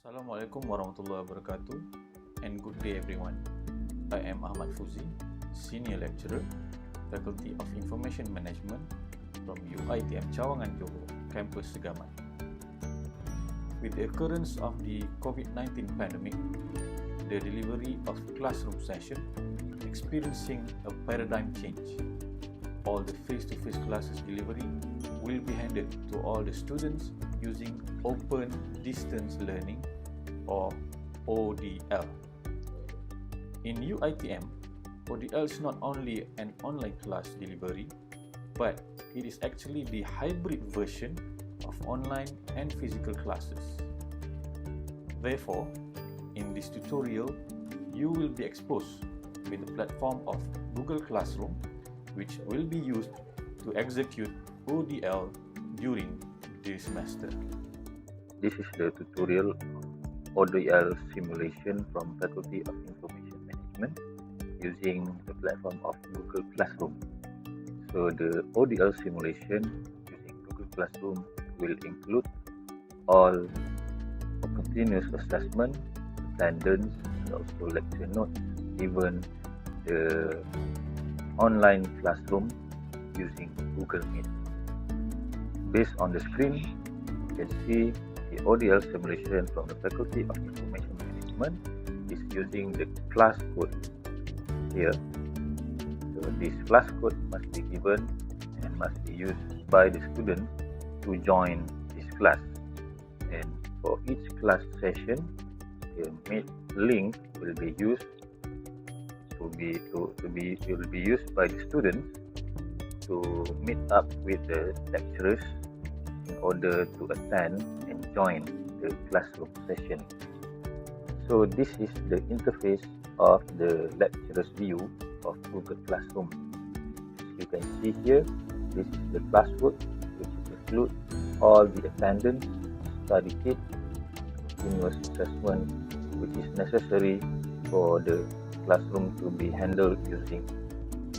Assalamualaikum warahmatullahi wabarakatuh, and good day everyone. I am Ahmad Fuzi, Senior Lecturer, Faculty of Information Management from UITM Cawangan Johor, Campus Segamat. With the occurrence of the COVID-19 pandemic, the delivery of classroom session experiencing a paradigm change. All the face-to-face classes delivery will be handed to all the students using Open Distance Learning or ODL. In UITM, ODL is not only an online class delivery, but it is actually the hybrid version of online and physical classes. Therefore, in this tutorial, you will be exposed with the platform of Google Classroom, which will be used to execute ODL during this semester. This is the tutorial ODL simulation from Faculty of Information Management using the platform of Google Classroom. So the ODL simulation using Google Classroom will include all continuous assessment, attendance, and also lecture notes, even the online classroom using Google Meet. Based on the screen, you can see the ODL simulation from the Faculty of Information Management is using the class code here. So this class code must be given and must be used by the student to join this class. And for each class session, the Meet link will be used will be used by the students to meet up with the lecturers in order to attend and join the classroom session. So this is the interface of the lecturer's view of Google Classroom. As you can see here, this is the classwork, which includes all the attendance, study kit, continuous assessment, which is necessary for the classroom to be handled using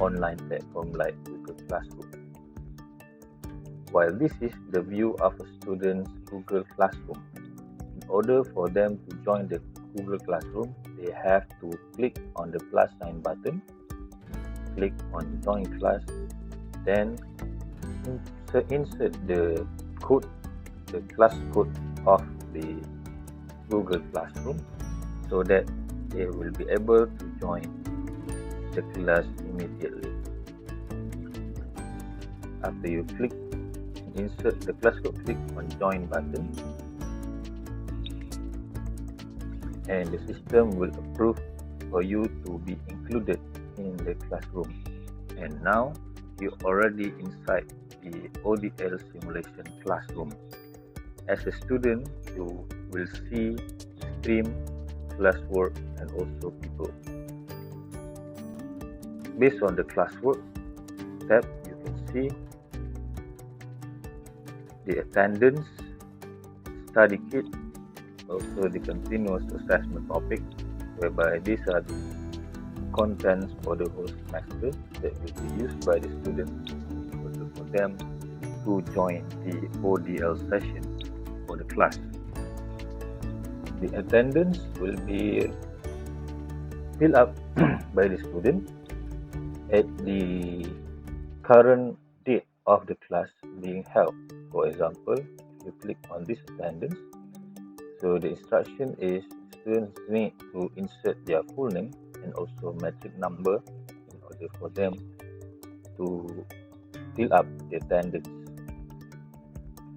online platform like Google Classroom. While this is the view of a student's Google Classroom, in order for them to join the Google Classroom, they have to click on the plus sign button, click on Join Class, then insert the code, the class code of the Google Classroom, so that they will be able to join the class immediately. After you click and insert the class code, click on Join button, and the system will approve for you to be included in the classroom. And now you already inside the ODL simulation classroom. As a student, you will see stream, classwork, and also people. Based on the classwork tab, you can see the attendance, study kit, also the continuous assessment topic, whereby these are the contents for the whole semester that will be used by the students in order for them to join the ODL session for the class. The attendance will be filled up by the student at the current date of the class being held. For example, if you click on this attendance, so the instruction is students need to insert their full name and also metric number in order for them to fill up the attendance.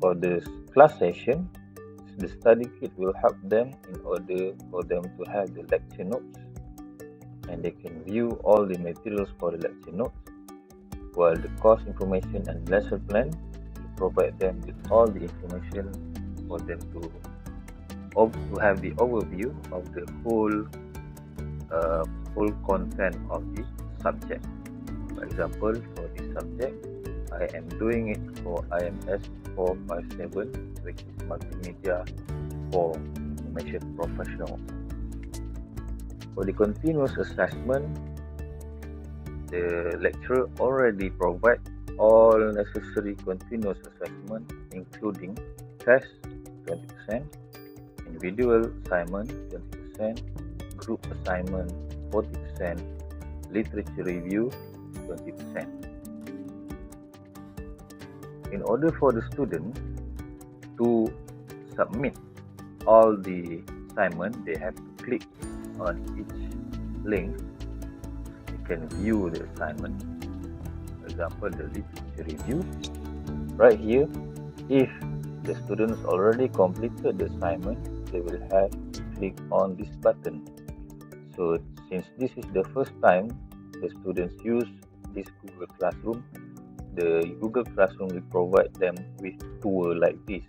For the class session, the study kit will help them in order for them to have the lecture notes, and they can view all the materials for the lecture notes, while the course information and lesson plan will provide them with all the information for them to have the overview of the whole content of the subject. For example, for this subject, I am doing it for IMS 457, which is Multimedia for Information Professional. For the continuous assessment, the lecturer already provides all necessary continuous assessment, including test 20% and individual assignment 20%, group assignment 40%, literature review 20%. In order for the student to submit all the assignment, they have to click on each link. They can view the assignment. For example, the literature review. Right here, if the students already completed the assignment, they will have to click on this button. So since this is the first time the students use this Google Classroom, the Google Classroom will provide them with tool like this.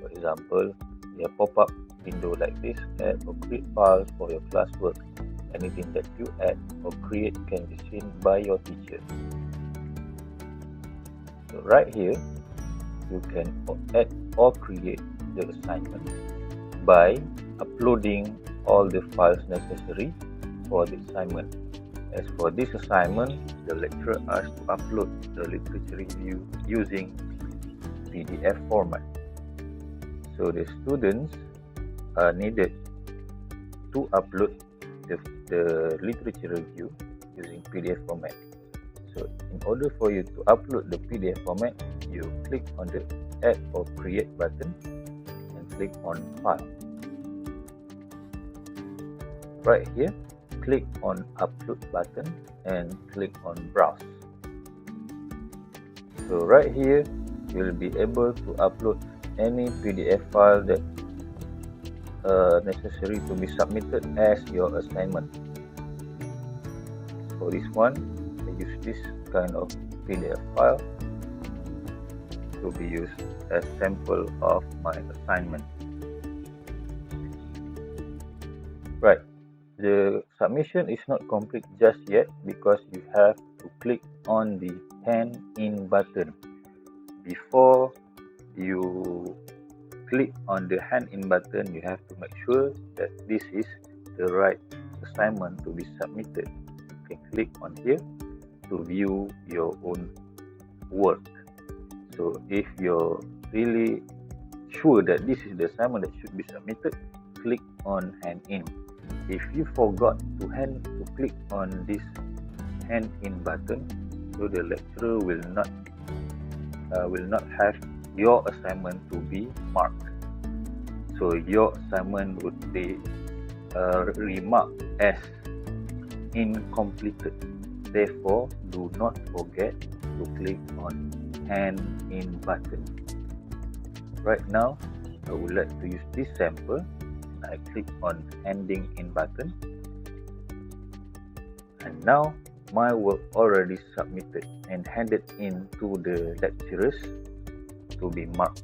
For example, a pop-up window like this, add or create files for your classwork. Anything that you add or create can be seen by your teacher. So right here, you can add or create the assignment by uploading all the files necessary for the assignment. As for this assignment, the lecturer asked to upload the literature review using PDF format. So the students are needed to upload the literature review using PDF format. So in order for you to upload the PDF format, you click on the Add or Create button and click on File. Right here, click on Upload button and click on Browse. So right here, you will be able to upload any PDF file that necessary to be submitted as your assignment. For this one, I use this kind of PDF file to be used as sample of my assignment. Right, the submission is not complete just yet because you have to click on the Hand In button. Before you click on the Hand In button, you have to make sure that this is the right assignment to be submitted. You can click on here to view your own work. So if you're really sure that this is the assignment that should be submitted, click on Hand In. If you forgot to click on this Hand In button, so the lecturer will not have your assignment to be marked. So your assignment would be remarked as incompleted. Therefore, do not forget to click on Hand In button. Right now, I would like to use this sample. I click on Handing In button, and now my work already submitted and handed in to the lecturers to be marked.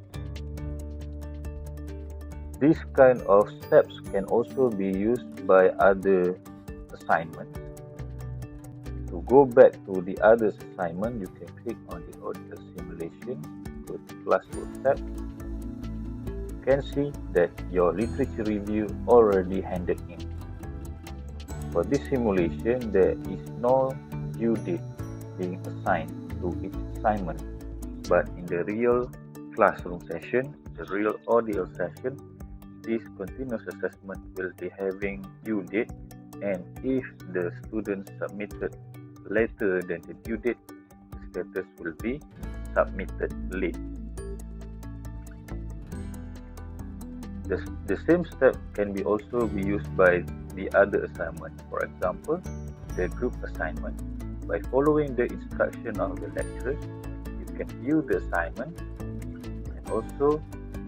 This kind of steps can also be used by other assignments. To go back to the other assignment, you can click on the ODL simulation, go to Classwork tab. You can see that your literature review already handed in. For this simulation, there is no due date being assigned to each assignment, but in the real classroom session, the real ODL session, this continuous assessment will be having due date, and if the students submitted later than the due date, the status will be submitted late. The same step can be also be used by the other assignment. For example, the group assignment. By following the instruction of the lecturers, you can view the assignment, and also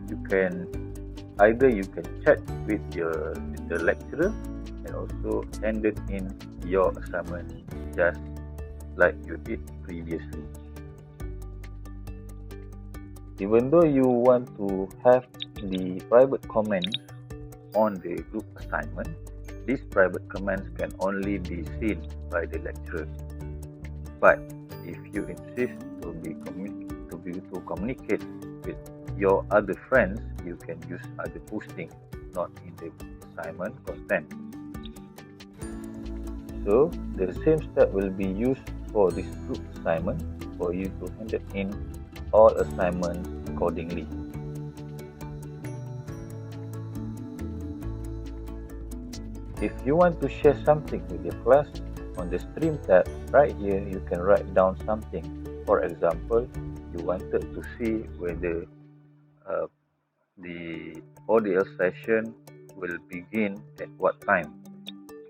you can chat with the lecturer and also hand it in your assignment just like you did previously. Even though you want to have the private comments on the group assignment, these private comments can only be seen by the lecturer. But if you insist to communicate with your other friends, you can use other posting, not in the assignment content. So the same step will be used for this group assignment for you to hand it in all assignments accordingly. If you want to share something with your class, on the stream tab right here, you can write down something. For example, you wanted to see whether the ODL session will begin at what time.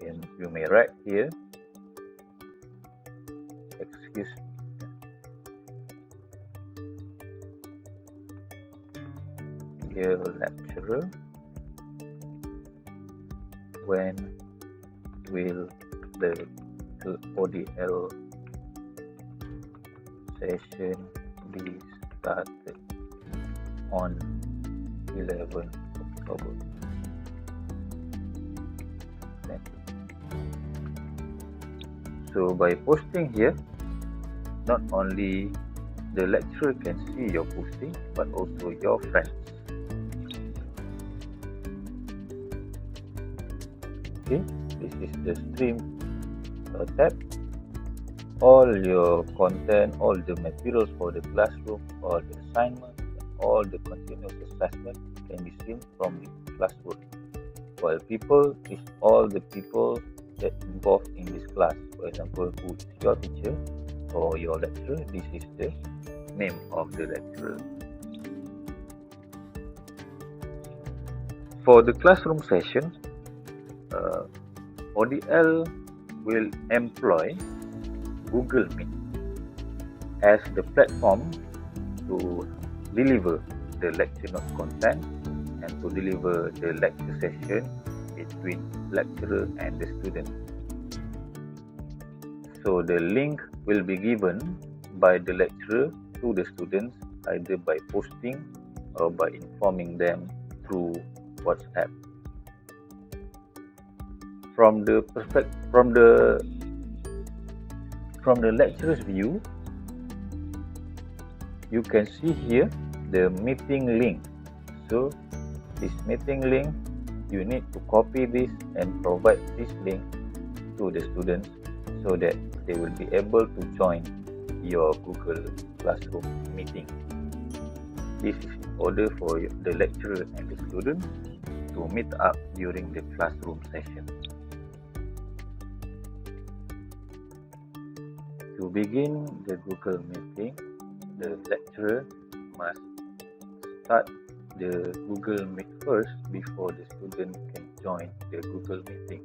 And you may write here, excuse me, dear lecturer, when will the ODL session be started on 11 October. So by posting here, not only the lecturer can see your posting, but also your friends. Okay, this is the stream tab. All your content, all the materials for the classroom, all the assignments, all the continuous assessment can be seen from the Classwork. While people is all the people that involved in this class. For example, who is your teacher or your lecturer? This is the name of the lecturer. For the classroom session, ODL will employ Google Meet as the platform to deliver the lecture note content and to deliver the lecture session between lecturer and the student. So the link will be given by the lecturer to the students either by posting or by informing them through WhatsApp. From the lecturer's view, you can see here the meeting link. So this meeting link, you need to copy this and provide this link to the students so that they will be able to join your Google Classroom meeting. This is in order for the lecturer and the student to meet up during the classroom session. To begin the Google meeting, the lecturer must start the Google Meet first before the student can join the Google meeting.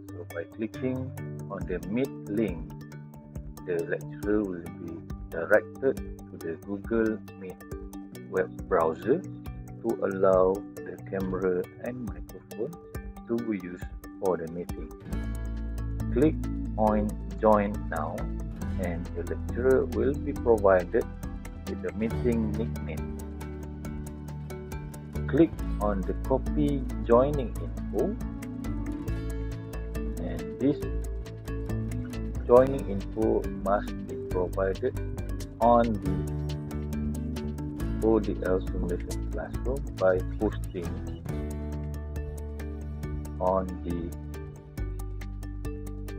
So by clicking on the Meet link, the lecturer will be directed to the Google Meet web browser to allow the camera and microphone to be used for the meeting. Click on Join Now and the lecturer will be provided with the meeting nickname. Click on the copy joining info, and this joining info must be provided on the ODL simulation classroom by posting on the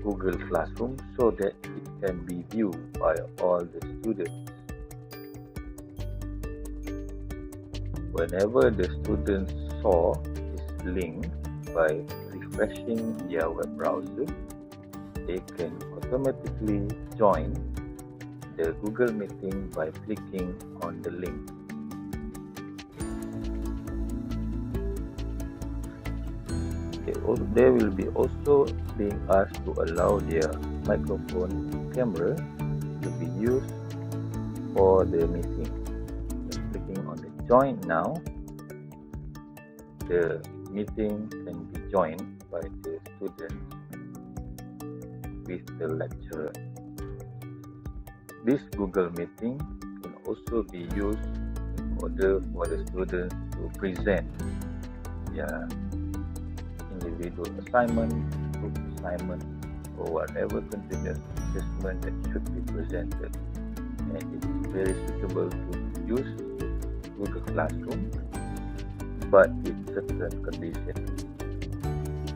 Google Classroom so that it can be viewed by all the students. Whenever the students saw this link by refreshing their web browser, they can automatically join the Google meeting by clicking on the link. They will be also being asked to allow their microphone and camera to be used for the meeting. Clicking on the Join Now, the meeting can be joined by the students with the lecturer. This Google meeting can also be used in order for the students to present their individual assignment, group assignment, or whatever continuous assessment that should be presented. And it is very suitable to use Google Classroom, but with certain conditions.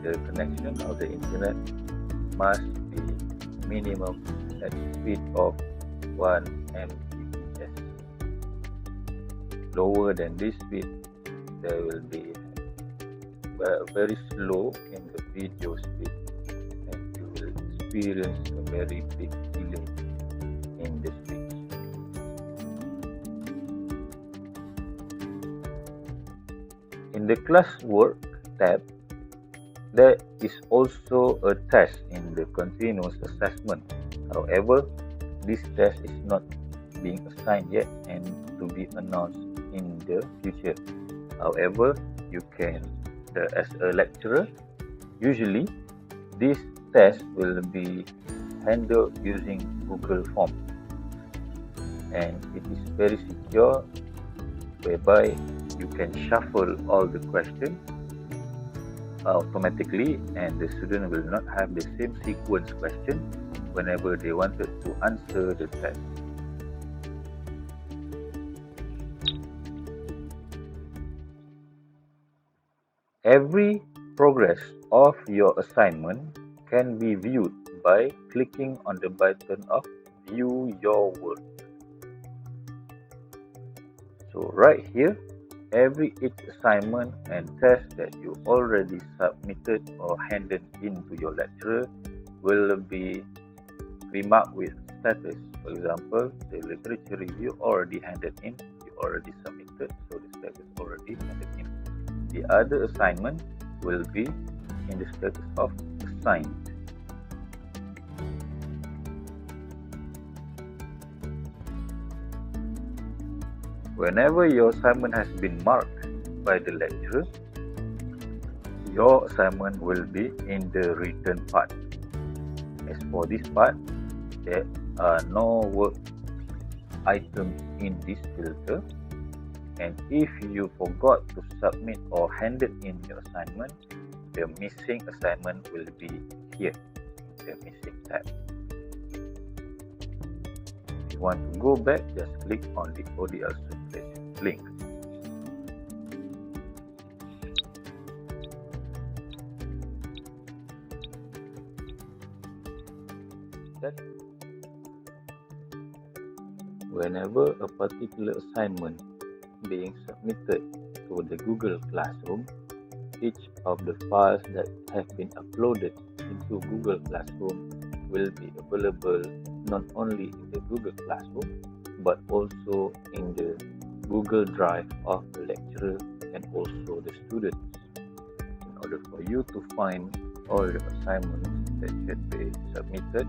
The connection of the internet must be minimum at the speed of 1 Mbps. Lower than this speed, there will be very slow in the video speed, and you will experience a very big delay in the speech. In the Classwork tab, there is also a test in the continuous assessment. However, this test is not being assigned yet and to be announced in the future. However, you can, as a lecturer, usually this test will be handled using Google Form, and it is very secure, whereby you can shuffle all the questions automatically, and the student will not have the same sequence question whenever they wanted to answer the test. Every progress of your assignment can be viewed by clicking on the button of View Your Work. So right here, each assignment and test that you already submitted or handed in to your lecturer will be remarked with status. For example, the literature review already handed in, you already submitted, so the status already handed in. The other assignment will be in the status of assigned. Whenever your assignment has been marked by the lecturer, your assignment will be in the written part. As for this part, there are no work items in this filter, and if you forgot to submit or handed in your assignment, the missing assignment will be here, the missing tab. If you want to go back, just click on the ODL simulation link. Whenever a particular assignment being submitted to the Google Classroom, each of the files that have been uploaded into Google Classroom will be available not only in the Google Classroom but also in the Google Drive of the lecturer and also the students. In order for you to find all your assignments that should be submitted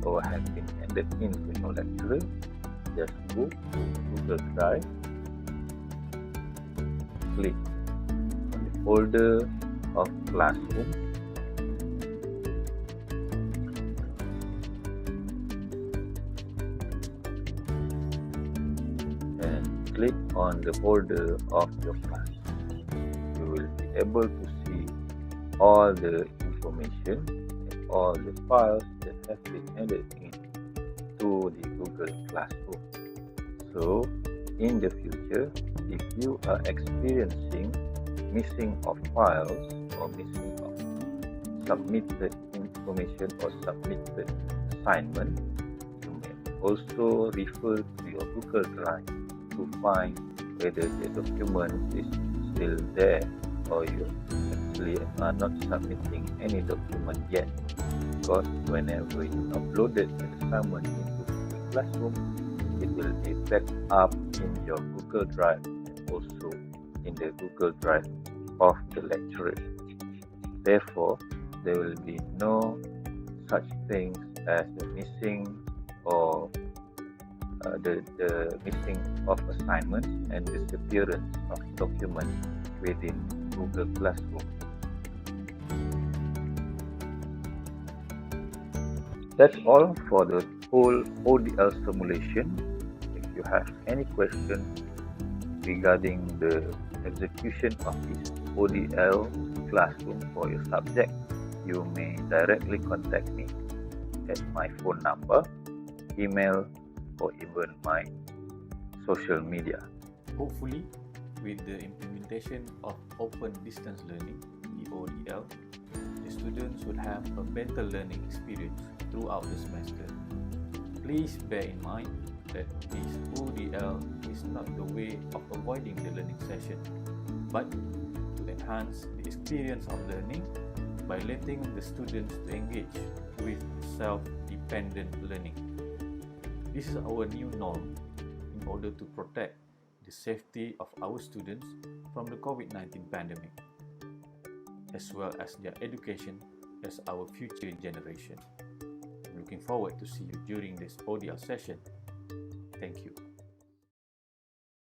or have been handed in to your lecturer, just go to Google Drive, click on the folder of Classroom, and click on the folder of your class. You will be able to see all the information and all the files that have been handed in to the Google Classroom. So, in the future, if you are experiencing missing of files or missing of submitted information or submitted assignment, you may also refer to your Google Drive to find whether the document is still there or you actually are not submitting any document yet, because whenever you uploaded the assignment into the Classroom, it will be backed up in your Google Drive and also in the Google Drive of the lecturer. Therefore, there will be no such things as the missing or the missing of assignments and disappearance of documents within Google Classroom. That's all for the whole ODL simulation. If you have any questions regarding the execution of this ODL classroom for your subject, you may directly contact me at my phone number, email, or even my social media. Hopefully, with the implementation of Open Distance Learning, the ODL, the students would have a better learning experience throughout the semester. Please bear in mind that this ODL is not the way of avoiding the learning session, but to enhance the experience of learning by letting the students to engage with self-dependent learning. This is our new norm in order to protect the safety of our students from the COVID-19 pandemic, as well as their education as our future generation. I'm looking forward to see you during this ODL session. Thank you.